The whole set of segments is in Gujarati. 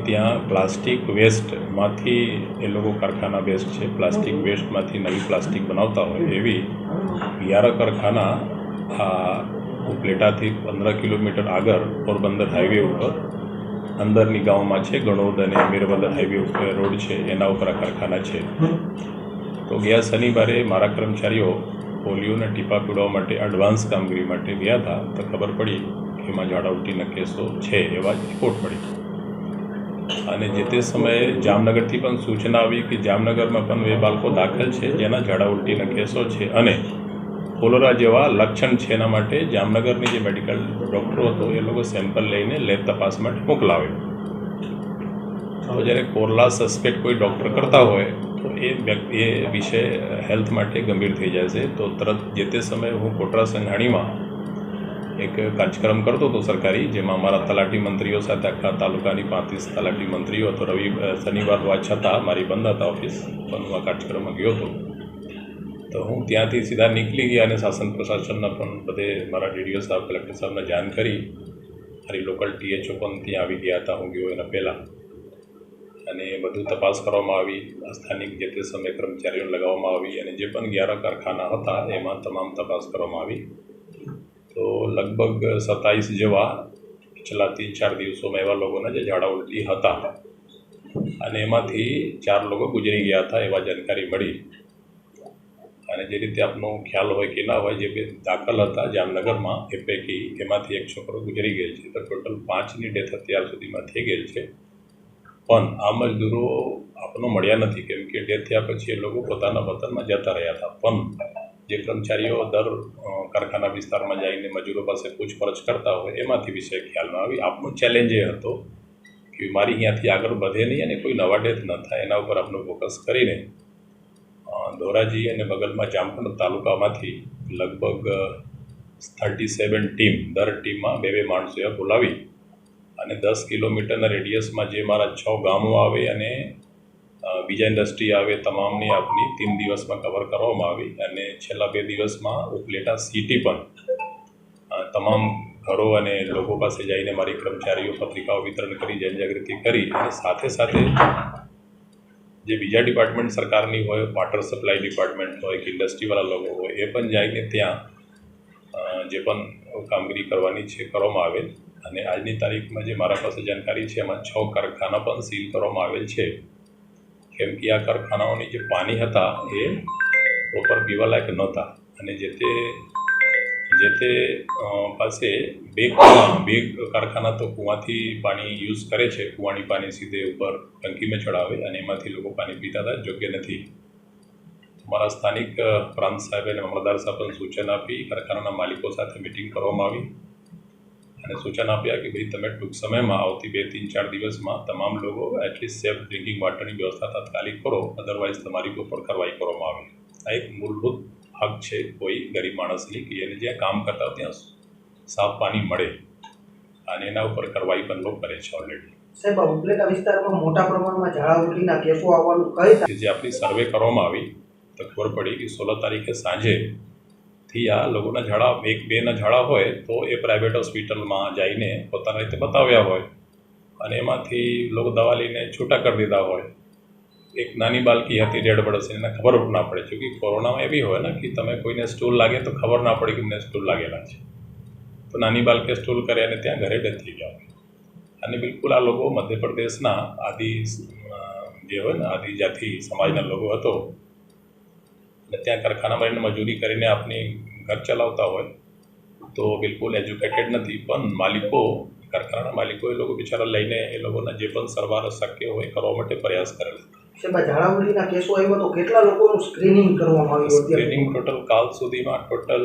ત્યાં પ્લાસ્ટિક વેસ્ટમાંથી એ લોકો કારખાના બેસ્ટ છે, પ્લાસ્ટિક વેસ્ટમાંથી નવી પ્લાસ્ટિક બનાવતા હોય એવી 11 કારખાના આ ઉપલેટાથી 15 કિલોમીટર આગળ પોરબંદર હાઈવે ઉપર અંદરની ગામમાં છે. ગણોદ અને મેરબંદર હાઈવે ઉપર રોડ છે, એના ઉપર આ કારખાના છે. તો ગયા શનિવારે મારા કર્મચારીઓ પોલિયોના ટીપા પીવડાવવા માટે એડવાન્સ કામગીરી માટે ગયા હતા. તો ખબર પડી કે એમાં ઝાડા ઉલટીના કેસો છે એવા રિપોર્ટ મળી. અને જે તે સમયે જામનગરથી પણ સૂચના આવી કે જામનગરમાં પણ 2 બાળકો દાખલ છે જેના ઝાડા ઉલટીના કેસો છે અને કોલેરા જેવા લક્ષણ છે. એના માટે જામનગરની જે મેડિકલ ડૉક્ટરો હતો એ લોકો સેમ્પલ લઈને લેબ તપાસ માટે મોકલાવે. તો જ્યારે કોરોના સસ્પેક્ટ કોઈ ડૉક્ટર કરતા હોય તો એ વિષય હેલ્થ માટે ગંભીર થઈ જાય છે. તો તરત જે તે સમયે હું કોટરા સંઘાણીમાં એક કાર્યક્રમ કરતો હતો સરકારી, જેમાં અમારા તલાટી મંત્રીઓ સાથે આખા તાલુકાની 35 તલાટી મંત્રીઓ હતો. શનિવાર હોવા છતાં મારી બંધ હતા ઓફિસ, પણ હું આ કાર્યક્રમમાં ગયો હતો. તો હું ત્યાંથી સીધા નીકળી ગયા અને શાસન પ્રશાસનના પણ બધે મારા ડીડીઓ સાહેબ, કલેક્ટર સાહેબને જાણ કરી. મારી લોકલ THO પણ ત્યાં આવી ગયા હતા હું ગયો એના પહેલાં, અને બધું તપાસ કરવામાં આવી. સ્થાનિક જે તે સમયે કર્મચારીઓને લગાવવામાં આવી અને જે પણ 11 કારખાના હતા એમાં તમામ તપાસ કરવામાં આવી. તો લગભગ 27 જેવા છેલ્લા 3-4 દિવસોમાં એવા લોકોના જે ઝાડા ઉલટી હતા અને એમાંથી 4 લોકો ગુજરી ગયા હતા એવા જાણકારી મળી. અને જે રીતે આપનો ખ્યાલ હોય કે ના હોય, જે બે દાખલ હતા જામનગરમાં એ પૈકી એમાંથી એક છોકરો ગુજરી ગયેલ છે. તો ટોટલ 5ની ડેથ અત્યાર સુધીમાં થઈ ગયેલ છે. પણ આ મજદૂરો આપણને મળ્યા નથી, કેમ કે ડેથ થયા પછી એ લોકો પોતાના વતનમાં જતા રહ્યા હતા. પણ જે કર્મચારીઓ દર કારખાના વિસ્તારમાં જઈને મજૂરો પાસે પૂછપરછ કરતા હોય એમાંથી વિષય ખ્યાલ ન આવી. આપનો ચેલેન્જ એ હતો કે બીમારી અહીંયાથી આગળ વધે નહીં અને કોઈ નવા ડેથ ન થાય, એના ઉપર આપણું ફોકસ કરીને ધોરાજી અને બગલમાં જામકંડ તાલુકામાંથી લગભગ 37 ટીમ, દર ટીમમાં 2 માણસો બોલાવી અને 10 કિલોમીટરના રેડિયસમાં જે મારા 6 ગામો આવે અને બીજા ઇન્ડસ્ટ્રી આવે તમામની આપણી 3 દિવસમાં કવર કરવામાં આવી. અને છેલ્લા 2 દિવસમાં ઉપલેટા સિટી પણ તમામ ઘરો અને લોકો પાસે જઈને મારી કર્મચારીઓ પત્રિકાઓ વિતરણ કરી, જનજાગૃતિ કરી. અને સાથે સાથે જે બીજા ડિપાર્ટમેન્ટ સરકારની હોય, વોટર સપ્લાય ડિપાર્ટમેન્ટ હોય કે ઇન્ડસ્ટ્રીવાળા લોકો હોય, એ પણ જઈને ત્યાં જે પણ કામગીરી કરવાની છે કરવામાં આવેલ. અને આજની તારીખમાં જે મારા પાસે જાણકારી છે એમાં 6 કારખાના પણ સીલ કરવામાં આવેલ છે, કેમ કે આ કારખાનાઓની જે પાણી હતા એ પ્રોપર પીવાલાયક નહોતા. અને જે તે પાસે બે કારખાના તો કૂવાથી પાણી યુઝ કરે છે, કૂવાની પાણી સીધે ઉપર ટંકીમાં ચડાવે અને એમાંથી લોકો પાણી પીતા હતા, યોગ્ય નથી. મારા સ્થાનિક પ્રાંત સાહેબ અને મામલતદાર સાહેબ પણ સૂચન આપી, કારખાનાના માલિકો સાથે મિટિંગ કરવામાં આવી અને સૂચન આપ્યા કે ભાઈ તમે ટૂંક સમયમાં આવતી 2-3-4 દિવસમાં તમામ લોકો એટલીસ્ટ સેફ ડ્રિંકિંગ વોટરની વ્યવસ્થા તાત્કાલિક કરો, અદરવાઇઝ તમારી ઉપર કાર્યવાહી કરવામાં આવે. આ એક મૂળભૂત હક છે કોઈ ગરીબ માણસની કે એને જ્યાં કામ કરતા ત્યાં સાફ પાણી મળે, અને એના ઉપર કાર્યવાહી પણ લોકો કરે છે ઓલરેડી. સાહેબ, ઉપલેટા વિસ્તારમાં મોટા પ્રમાણમાં ઝાડા ઉલટીના કેસો આવવાનું કઈ જે આપણી સર્વે કરવામાં આવી તો ખબર પડી કે 16 તારીખે સાંજેથી આ લોકોના ઝાડા 1-2ના ઝાડા હોય તો એ પ્રાઇવેટ હોસ્પિટલમાં જઈને પોતાની રીતે બતાવ્યા હોય અને એમાંથી લોકો દવા લઈને છૂટા કરી દીધા હોય. એક નાની બાળકી હતી 1.5 વર્ષની, એને ખબર ના પડે. çünકે કોરોનામાં એવી હોય ને કે તમે કોઈને સ્ટૂલ લાગે તો ખબર ના પડે કે મને સ્ટૂલ લાગેલા છે, તો નાની બાળકી સ્ટૂલ કરે અને ત્યાં ઘરે ડેથ થઈ ગયા હોય. અને બિલકુલ આ લોકો મધ્યપ્રદેશના જે હોય ને આદિજાતિ સમાજના લોકો હતો અને ત્યાં કારખાનામાં રહીને મજૂરી કરીને આપણી ઘર ચલાવતા હોય, તો બિલકુલ એજ્યુકેટેડ નથી. પણ માલિકો, કારખાનાના માલિકો એ લોકો બિચારા લઈને એ લોકોના જે પણ સારવાર શક્ય હોય કરવા માટે પ્રયાસ કરેલ હતા. ઝાડા ઉલટીના કેસો આવ્યો તો કેટલા લોકોનું સ્ક્રીનિંગ કરવામાં આવ્યું? સ્ક્રીનિંગ ટોટલ કાલ સુધીમાં ટોટલ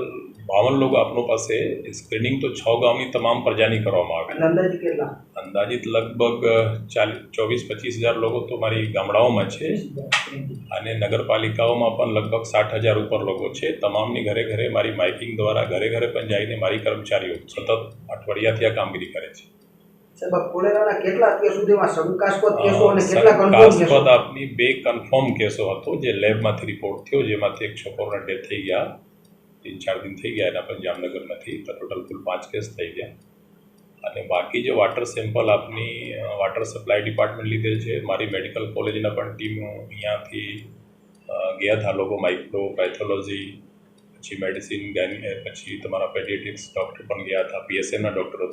52 લોકો આપનો પાસે સ્ક્રીનિંગ તો 6 ગામની તમામ પ્રજાની કરવામાં આવી. અંદાજિત કેટલા? અંદાજિત લગભગ 24-25 હજાર લોકો તો મારી ગામડાઓમાં છે અને નગરપાલિકાઓમાં પણ લગભગ 60,000 ઉપર લોકો છે. તમામની ઘરે ઘરે મારી માઇકિંગ દ્વારા ઘરે ઘરે પણ જઈને મારી કર્મચારીઓ સતત અઠવાડિયાથી આ કામગીરી કરે છે. સાહેબ, કોલેરાના કેટલા અત્યાર સુધીમાં શંકાસ્પદ કેસો અને કેટલા કન્ફર્મ કેસો? આપની 2 કન્ફર્મ કેસો હતો જે લેબમાંથી રિપોર્ટ થયો, જેમાંથી એક છોકરાના ડેથ થઈ ગયા, 3-4 દિન થઈ ગયા એના પણ જામનગરમાંથી. તો ટોટલ કુલ 5 કેસ થઈ ગયા અને બાકી જે વોટર સેમ્પલ આપની વોટર સપ્લાય ડિપાર્ટમેન્ટ લીધે છે. મારી મેડિકલ કોલેજના પણ ટીમો અહીંયાથી ગયા હતા લોકો, માઇક્રો પેથોલોજી, પછી મેડિસિન, પછી તમારા પેડિયાટ્રિક્સ ડૉક્ટર પણ ગયા હતા, PSMના ડૉક્ટરો,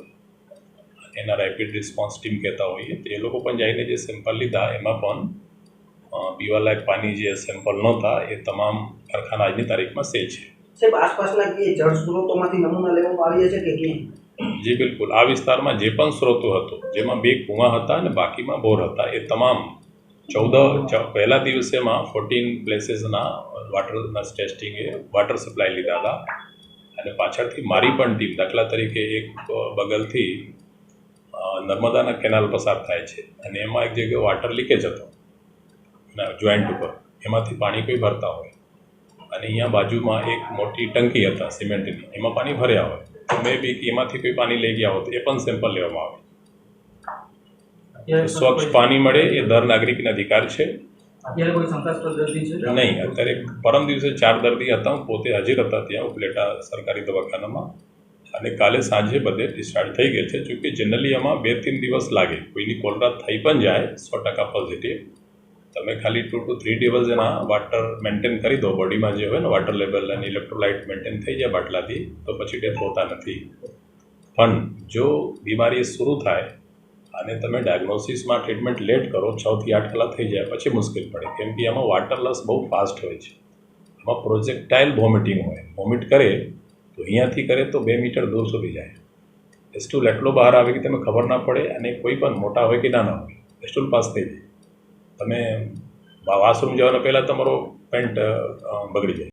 એના રેપિડ રિસ્પોન્સ ટીમ કહેતા હોઈએ, તો એ લોકો પણ જઈને જે સેમ્પલ લીધા એમાં પણ પીવાલાયક પાણી જે સેમ્પલ નહોતા એ તમામ કારખાના આજની તારીખમાં સે છે. સાહેબ, આસપાસના કે જળ સ્ત્રોતોમાંથી નમૂના લેવામાં આવ્યા છે કે કેમ? જી બિલકુલ. આ વિસ્તારમાં જે પણ સ્ત્રોતો હતો, જેમાં 2 કૂવા હતા અને બાકીમાં બોર હતા, એ તમામ પહેલા દિવસેમાં 14 પ્લેસીસના વોટરના ટેસ્ટિંગે વોટર સપ્લાય લીધા હતા. અને પાછળથી મારી પણ ટીમ, દાખલા તરીકે એક બગલથી નર્મદાના કેનાલ પસાર થાય છે અને એમાં એક જગ્યાએ વોટર લીકેજ હતો જોઈન્ટ ઉપર, એમાંથી પાણી કોઈ ભરતા હોય અને અહીંયા બાજુમાં એક મોટી ટંકી હતા સિમેન્ટની, એમાં પાણી ભર્યા હોય, તો મે બી એમાંથી કોઈ પાણી લઈ ગયા હોય તો એ પણ સેમ્પલ લેવામાં આવે. સ્વચ્છ પાણી મળે એ દર નાગરિકનો અધિકાર છે. અત્યારે કોઈ શંકાસ્પદ દર્દી છે? નહીં, અત્યારે પરમ દિવસે 4 દર્દી હતા, હું પોતે હાજર હતા ત્યાં ઉપલેટા સરકારી દવાખાનામાં, અને કાલે સાંજે બધે ડિસ્ચાર્જ થઈ ગઈ છે. જોકે જનરલી આમાં 2-3 દિવસ લાગે, કોઈની કોલરા થઈ પણ જાય 100% પોઝિટિવ. તમે ખાલી 2 to 3 દિવસ એના વોટર મેન્ટેન કરી દો, બોડીમાં જે હોય ને વોટર લેવલ અને ઇલેક્ટ્રોલાઇટ મેન્ટેન થઈ જાય બાટલાથી, તો પછી ડેથ હોતા નથી. પણ જો બીમારી શરૂ થાય અને તમે ડાયગ્નોસિસમાં ટ્રીટમેન્ટ લેટ કરો, 6 થી 8 કલાક થઈ જાય, પછી મુશ્કેલ પડે, કેમ કે આમાં વોટર લોસ બહુ ફાસ્ટ હોય છે. આમાં પ્રોજેક્ટાઇલ વોમિટિંગ હોય, વોમિટ કરે તો અહીંયાથી કરે તો 2 મીટર દૂર સુધી જાય. સ્ટૂલ એટલો બહાર આવે કે તમે ખબર ના પડે, અને કોઈ પણ મોટા હોય કે નાના હોય, સ્ટૂલ પાસ થઈ જાય. તમે વોશરૂમ જવાના પહેલાં તમારો પેન્ટ બગડી જાય.